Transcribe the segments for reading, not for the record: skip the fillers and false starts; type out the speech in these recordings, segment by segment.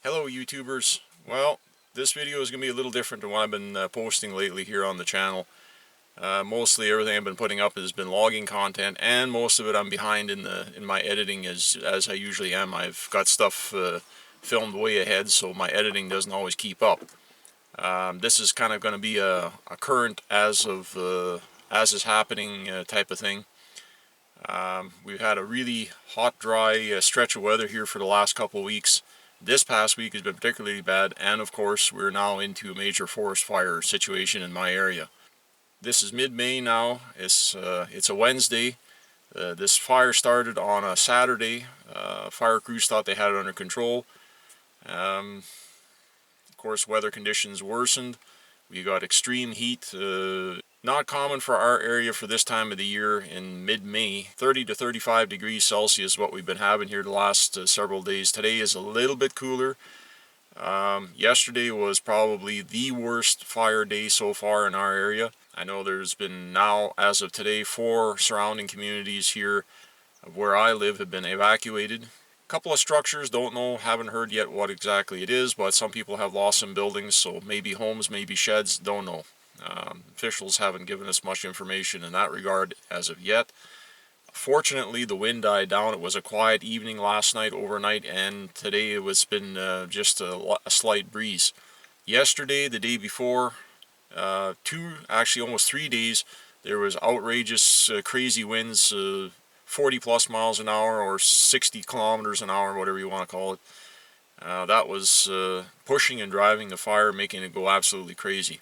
Hello YouTubers. Well, this video is going to be a little different than what I've been posting lately here on the channel. Mostly everything I've been putting up has been logging content, and most of it I'm behind in my editing as I usually am. I've got stuff filmed way ahead, so my editing doesn't always keep up. This is kind of going to be a current as is happening type of thing. We've had a really hot, dry stretch of weather here for the last couple of weeks. This past week has been particularly bad, and of course we're now into a major forest fire situation in my area. This is mid-May now. It's a Wednesday. This fire started on a Saturday. Fire crews thought they had it under control. Of course, weather conditions worsened. We got extreme heat. Not common for our area for this time of the year in mid-May. 30 to 35 degrees Celsius what we've been having here the last several days. Today is a little bit cooler. Yesterday was probably the worst fire day so far in our area. I know there's been now, as of today, 4 surrounding communities here where I live have been evacuated. A couple of structures, don't know, haven't heard yet what exactly it is, but some people have lost some buildings, so maybe homes, maybe sheds, don't know. Officials haven't given us much information in that regard as of yet. Fortunately, the wind died down. It was a quiet evening last night, overnight, and today it was been just a slight breeze. Yesterday, the day before, actually almost 3 days, there was outrageous, crazy winds, 40 plus miles an hour or 60 kilometers an hour, whatever you want to call it. That was pushing and driving the fire, making it go absolutely crazy.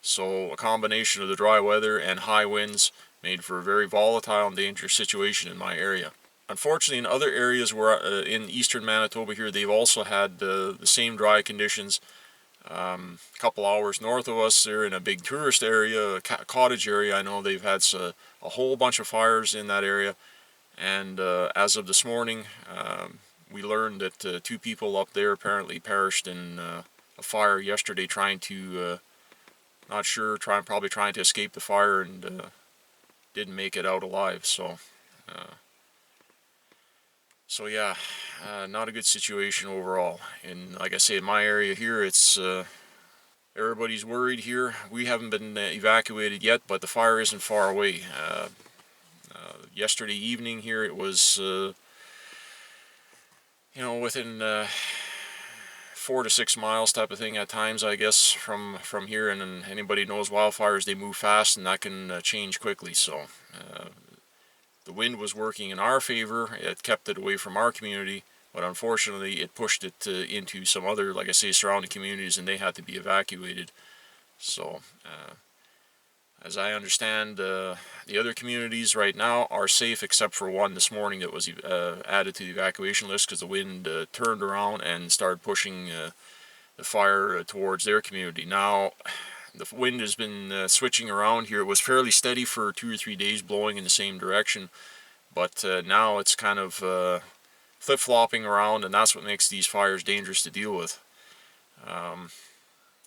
So a combination of the dry weather and high winds made for a very volatile and dangerous situation in my area. Unfortunately, in other areas where in eastern Manitoba here, they've also had the same dry conditions. A couple hours north of us, they're in a big tourist area, a cottage area. I know they've had a whole bunch of fires in that area. And as of this morning, we learned that 2 people up there apparently perished in a fire yesterday trying to... not sure, probably trying to escape the fire and didn't make it out alive. So yeah, not a good situation overall. And like I say, in my area here, it's everybody's worried here. We haven't been evacuated yet, but the fire isn't far away. Yesterday evening here, it was within 4 to 6 miles type of thing at times, I guess, from here. And anybody knows wildfires, they move fast and that can change quickly. So the wind was working in our favor. It kept it away from our community, but unfortunately it pushed it into some other, like I say, surrounding communities, and they had to be evacuated. So as I understand, the other communities right now are safe except for one this morning that was added to the evacuation list because the wind turned around and started pushing the fire towards their community. Now, the wind has been switching around here. It was fairly steady for 2 or 3 days, blowing in the same direction, but now it's kind of flip-flopping around, and that's what makes these fires dangerous to deal with.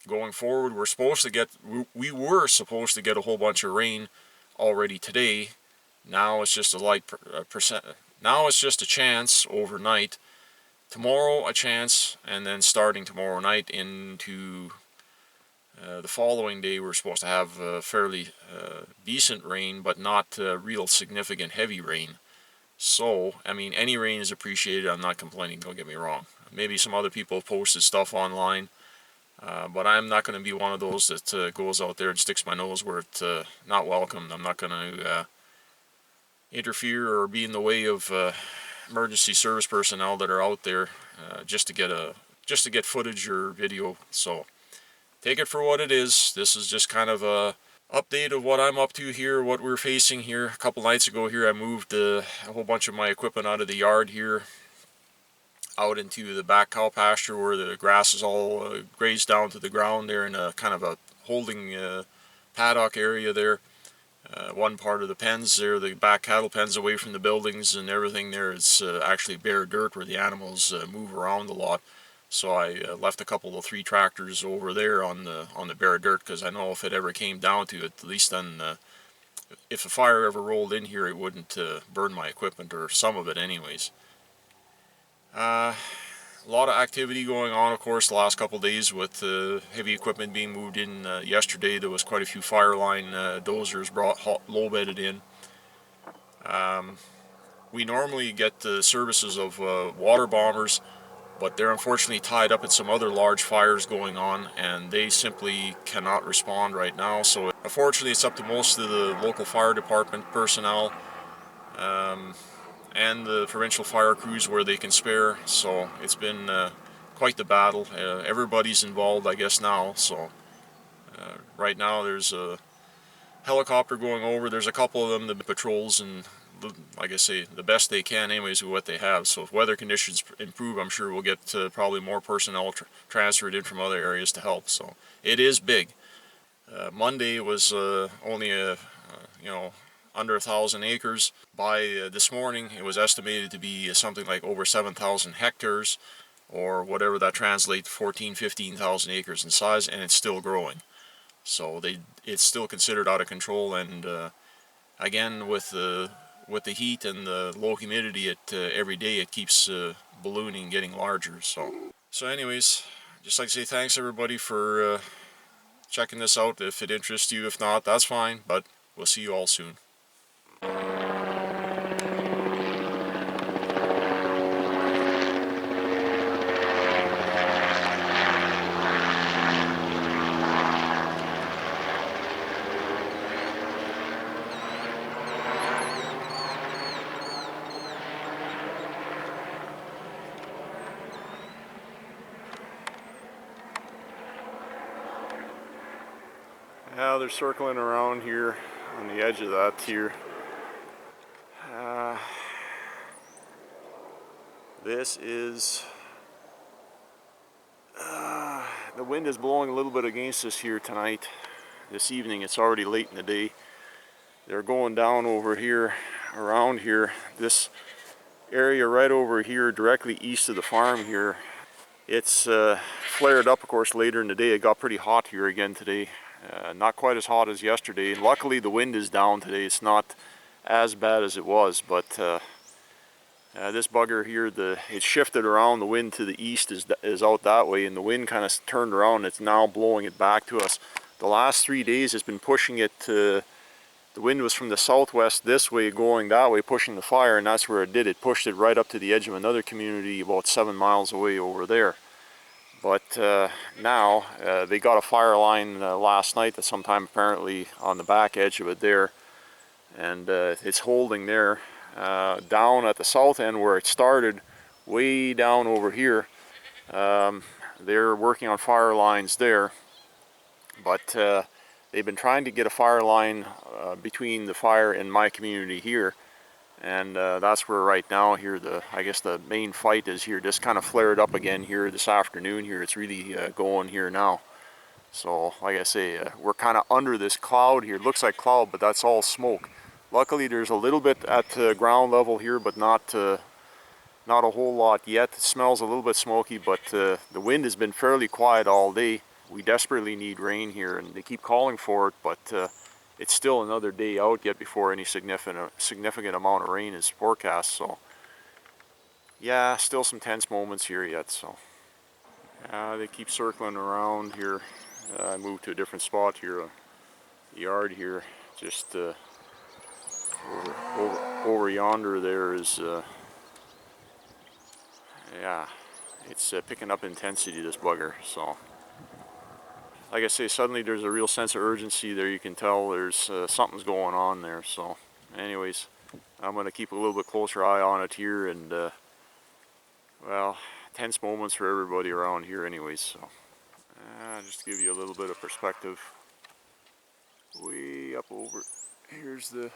Going forward, we were supposed to get a whole bunch of rain already today. Now it's just a light percent. Now it's just a chance overnight. Tomorrow a chance, and then starting tomorrow night into the following day, we're supposed to have fairly decent rain, but not real significant heavy rain. So, I mean, any rain is appreciated. I'm not complaining, don't get me wrong. Maybe some other people have posted stuff online. But I'm not going to be one of those that goes out there and sticks my nose where it's not welcomed. I'm not going to interfere or be in the way of emergency service personnel that are out there just to get footage or video. So take it for what it is. This is just kind of a update of what I'm up to here, what we're facing here. A couple nights ago here, I moved a whole bunch of my equipment out of the yard here, out into the back cow pasture where the grass is all grazed down to the ground there in a kind of a holding paddock area there. One part of the pens there, the back cattle pens away from the buildings and everything there, is actually bare dirt where the animals move around a lot. So I left a couple of 3 tractors over there on the bare dirt, because I know if it ever came down to it, at least then if a fire ever rolled in here, it wouldn't burn my equipment, or some of it anyways. A lot of activity going on, of course, the last couple of days with heavy equipment being moved in. Yesterday there was quite a few fire line dozers brought low bedded in. We normally get the services of water bombers, but they're unfortunately tied up in some other large fires going on, and they simply cannot respond right now. So unfortunately it's up to most of the local fire department personnel and the provincial fire crews where they can spare. So it's been quite the battle. Everybody's involved, I guess, now. So right now there's a helicopter going over. There's a couple of them, the patrols, and like I say, the best they can anyways with what they have. So if weather conditions improve, I'm sure we'll get probably more personnel transferred in from other areas to help. So it is big. Monday was only under 1,000 acres. By this morning it was estimated to be something like over 7,000 hectares, or whatever that translates, 15,000 acres in size, and it's still growing. So it's still considered out of control, and again, with the heat and the low humidity, every day it keeps ballooning, getting larger. So anyways, just like to say thanks everybody for checking this out. If it interests you, if not, that's fine, but we'll see you all soon. Now they're circling around here on the edge of that here. This is the wind is blowing a little bit against us here tonight. This evening, it's already late in the day. They're going down over here, around here. This area right over here, directly east of the farm here, it's flared up, of course, later in the day. It got pretty hot here again today. Not quite as hot as yesterday. Luckily the wind is down today. It's not as bad as it was, but this bugger here, it shifted around. The wind to the east is out that way, and the wind kind of turned around. It's now blowing it back to us. The last 3 days it's been pushing it to, the wind was from the southwest this way, going that way, pushing the fire, and that's where it did. It pushed it right up to the edge of another community about 7 miles away over there. But now they got a fire line last night, that sometime apparently on the back edge of it there, and it's holding there. Down at the south end where it started, way down over here, they're working on fire lines there, but they've been trying to get a fire line between the fire and my community here, and that's where right now here I guess the main fight is here. Just kind of flared up again here this afternoon here. It's really going here now. So like I say, we're kind of under this cloud here. It looks like cloud, but that's all smoke. Luckily there's a little bit at ground level here, but not a whole lot yet. It smells a little bit smoky, but the wind has been fairly quiet all day. We desperately need rain here, and they keep calling for it, but it's still another day out yet before any significant amount of rain is forecast. So yeah, still some tense moments here yet. So they keep circling around here. I moved to a different spot here, the yard here, just over yonder there is yeah, it's picking up intensity, this bugger. So like I say, suddenly there's a real sense of urgency there. You can tell there's something's going on there. So anyways, I'm going to keep a little bit closer eye on it here, and well, tense moments for everybody around here anyways. So just to give you a little bit of perspective, way up over here's the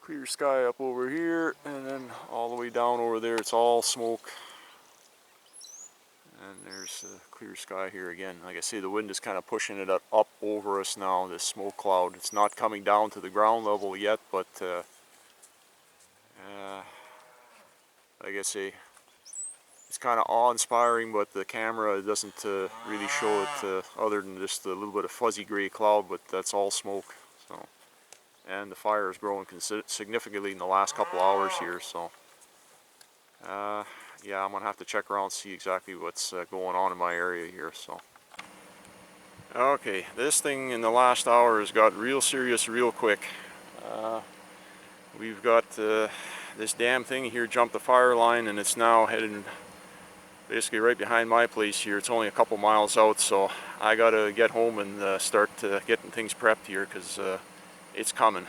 clear sky up over here, and then all the way down over there it's all smoke, and there's clear sky here again. Like I say, the wind is kind of pushing it up over us now, this smoke cloud. It's not coming down to the ground level yet, but like I say, it's kind of awe-inspiring, but the camera doesn't really show it other than just a little bit of fuzzy gray cloud, but that's all smoke. So, and the fire has grown significantly in the last couple hours here. So yeah, I'm gonna have to check around and see exactly what's going on in my area here. So okay, this thing in the last hour has got real serious real quick. We've got this damn thing here jumped the fire line, and it's now headed basically right behind my place here. It's only a couple miles out, so I gotta get home and start getting things prepped here, because it's coming.